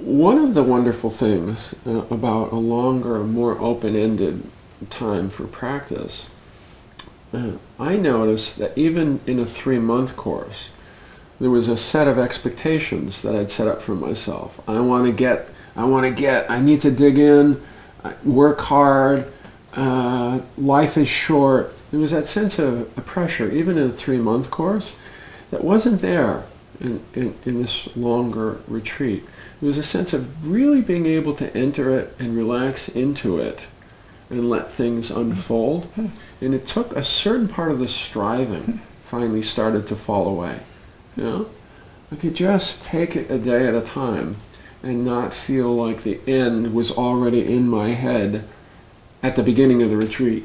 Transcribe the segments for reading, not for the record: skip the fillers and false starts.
one of the wonderful things about a longer, more open-ended time for practice, I noticed that even in a 3-month course, there was a set of expectations that I'd set up for myself. I need to dig in, work hard, life is short. There was that sense of pressure, even in a 3-month course, that wasn't there in this longer retreat. There was a sense of really being able to enter it and relax into it and let things unfold. And it took a certain part of the striving finally started to fall away. You know? I could just take it a day at a time and not feel like the end was already in my head at the beginning of the retreat.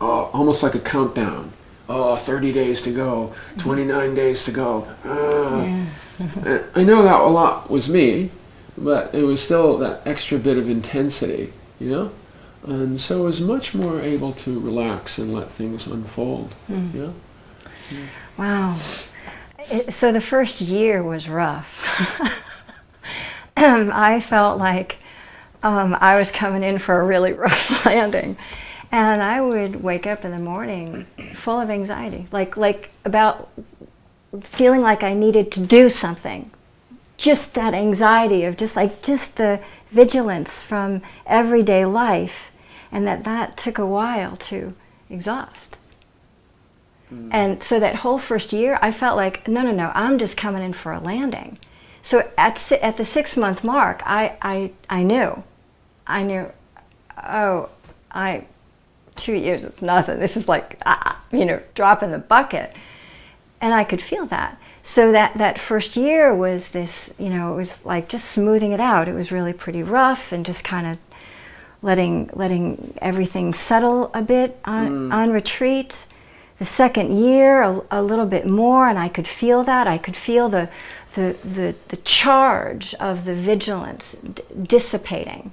Almost like a countdown. 30 days to go, 29 days to go. And I know that a lot was me, but it was still that extra bit of intensity, you know? And so I was much more able to relax and let things unfold. Yeah? Wow. So the first year was rough. I felt like I was coming in for a really rough landing. And I would wake up in the morning full of anxiety, like about feeling like I needed to do something. Just that anxiety of just the vigilance from everyday life, and that took a while to exhaust. And so that whole first year, I felt like, no, I'm just coming in for a landing. So at the 6-month mark, I knew, 2 years is nothing. This is like, drop in the bucket. And I could feel that. So that first year was this, it was like just smoothing it out. It was really pretty rough and just kind of letting everything settle a bit on retreat. The second year, a little bit more, and I could feel that. I could feel the charge of the vigilance dissipating.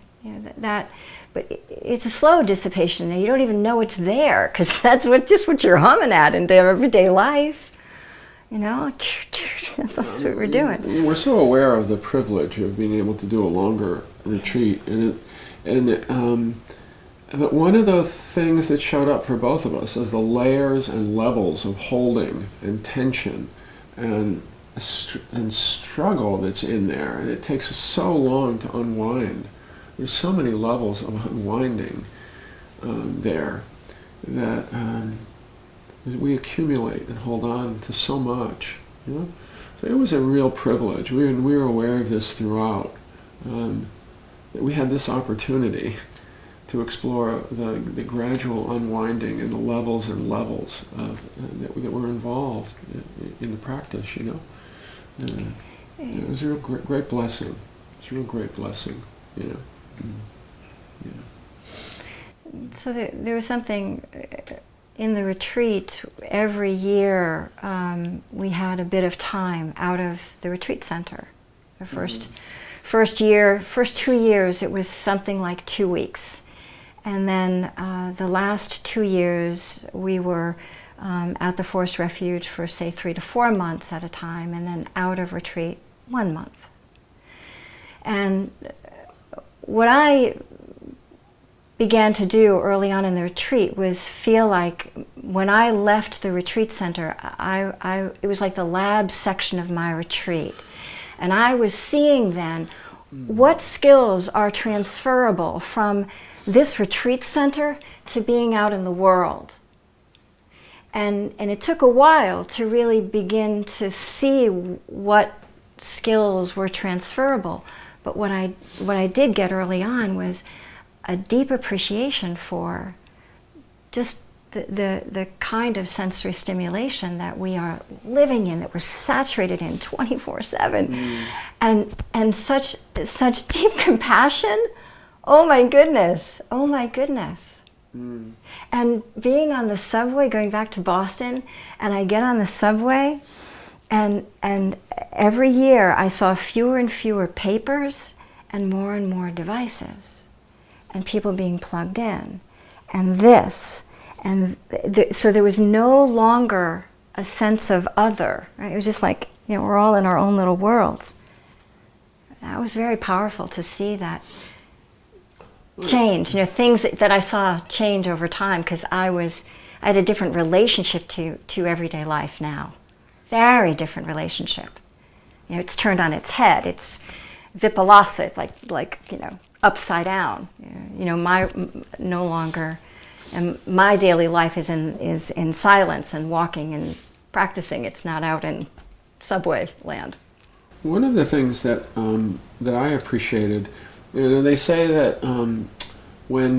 But it's a slow dissipation, and you don't even know it's there, because that's what you're humming at in everyday life. That's what we're doing. We're so aware of the privilege of being able to do a longer retreat, but one of the things that showed up for both of us is the layers and levels of holding and tension and struggle that's in there, and it takes so long to unwind. There's so many levels of unwinding there that we accumulate and hold on to so much. So it was a real privilege. We were aware of this throughout, that we had this opportunity to explore the gradual unwinding and the levels and levels that were involved in the practice. It was a real great blessing. It's a real great blessing. So there was something in the retreat. Every year we had a bit of time out of the retreat center. The first 2 years it was something like 2 weeks. And then the last 2 years, we were at the Forest Refuge for, say, 3 to 4 months at a time, and then out of retreat 1 month. And what I began to do early on in the retreat was feel like when I left the retreat center, it was like the lab section of my retreat. And I was seeing then what skills are transferable from this retreat center to being out in the world. And it took a while to really begin to see what skills were transferable. But what I did get early on was a deep appreciation for just the kind of sensory stimulation that we are living in, that we're saturated in 24/7, and such deep compassion. Oh my goodness. And being on the subway, going back to Boston, and I get on the subway, and every year I saw fewer and fewer papers and more devices, and people being plugged in, and this, so there was no longer a sense of other, right? It was just like, we're all in our own little world. that was very powerful to see that change. You know, things that I saw change over time, because I had a different relationship to everyday life now. Very different relationship. You know, it's turned on its head. It's vipassana. It's like you know, upside down. You know, no longer. And my daily life is in silence and walking and practicing. It's not out in subway land. One of the things that I appreciated, you know, they say that when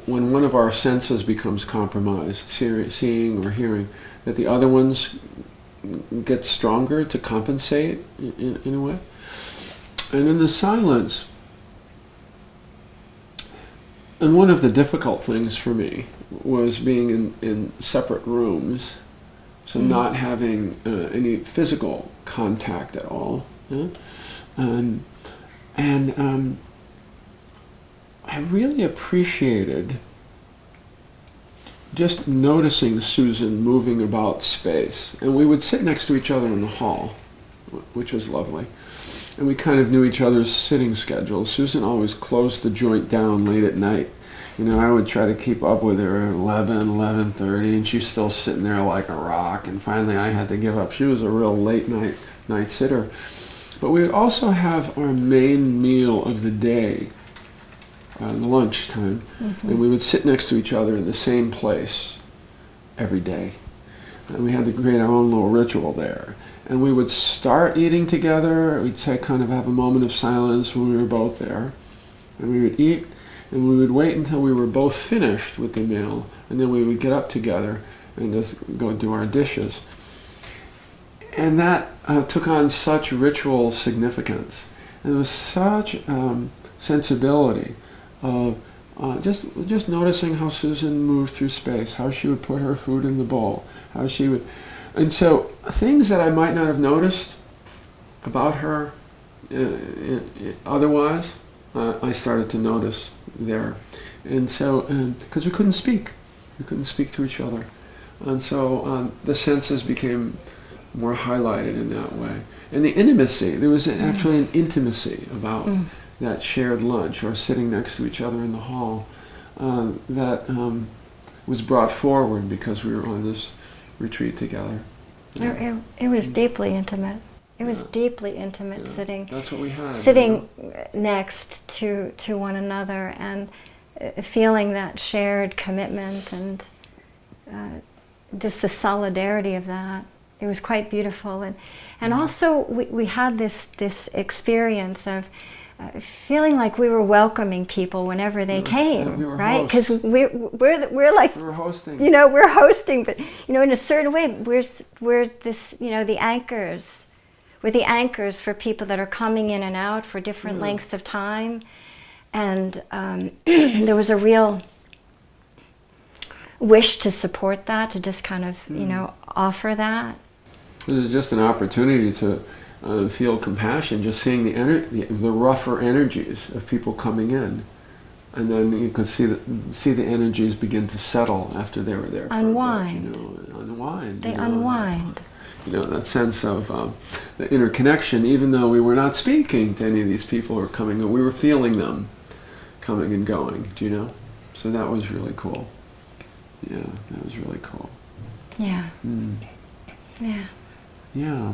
one of our senses becomes compromised, seeing or hearing, that the other ones get stronger to compensate in a way. And in the silence, and one of the difficult things for me was being in separate rooms, so not having any physical contact at all. Yeah? I really appreciated just noticing Susan moving about space. And we would sit next to each other in the hall, which was lovely. And we kind of knew each other's sitting schedules. Susan always closed the joint down late at night. You know, I would try to keep up with her at 11:30, and she's still sitting there like a rock. And finally I had to give up. She was a real late night sitter. But we would also have our main meal of the day, lunchtime, and we would sit next to each other in the same place every day. And we had to create our own little ritual there. And we would start eating together. We'd say, kind of have a moment of silence when we were both there. And we would eat, and we would wait until we were both finished with the meal, and then we would get up together and just go do our dishes. And that took on such ritual significance. And there was such sensibility of just noticing how Susan moved through space, how she would put her food in the bowl, how she would... And so things that I might not have noticed about her otherwise, I started to notice there. And so, because we couldn't speak to each other. And so the senses became more highlighted in that way. And the intimacy, there was actually an intimacy about that shared lunch or sitting next to each other in the hall that was brought forward because we were on this retreat together. Yeah. It was deeply intimate. It was deeply intimate, sitting. That's what we had. Sitting next to one another and feeling that shared commitment and just the solidarity of that. It was quite beautiful, and also we had this experience of feeling like we were welcoming people whenever they came, we were right? Because we're like, we were hosting. You know, we're hosting, but you know, in a certain way, we're this, you know, the anchors. We're the anchors for people that are coming in and out for different lengths of time, and there was a real wish to support that, to just kind of you know, offer that. It was just an opportunity to feel compassion, just seeing the rougher energies of people coming in, and then you could see the energies begin to settle after they were there. Unwind. For a bit, you know, unwind. They unwind. You know, that sense of the interconnection, even though we were not speaking to any of these people who were coming in, we were feeling them coming and going. Do you know? So that was really cool. Yeah, that was really cool. Yeah. Mm. Yeah. Yeah.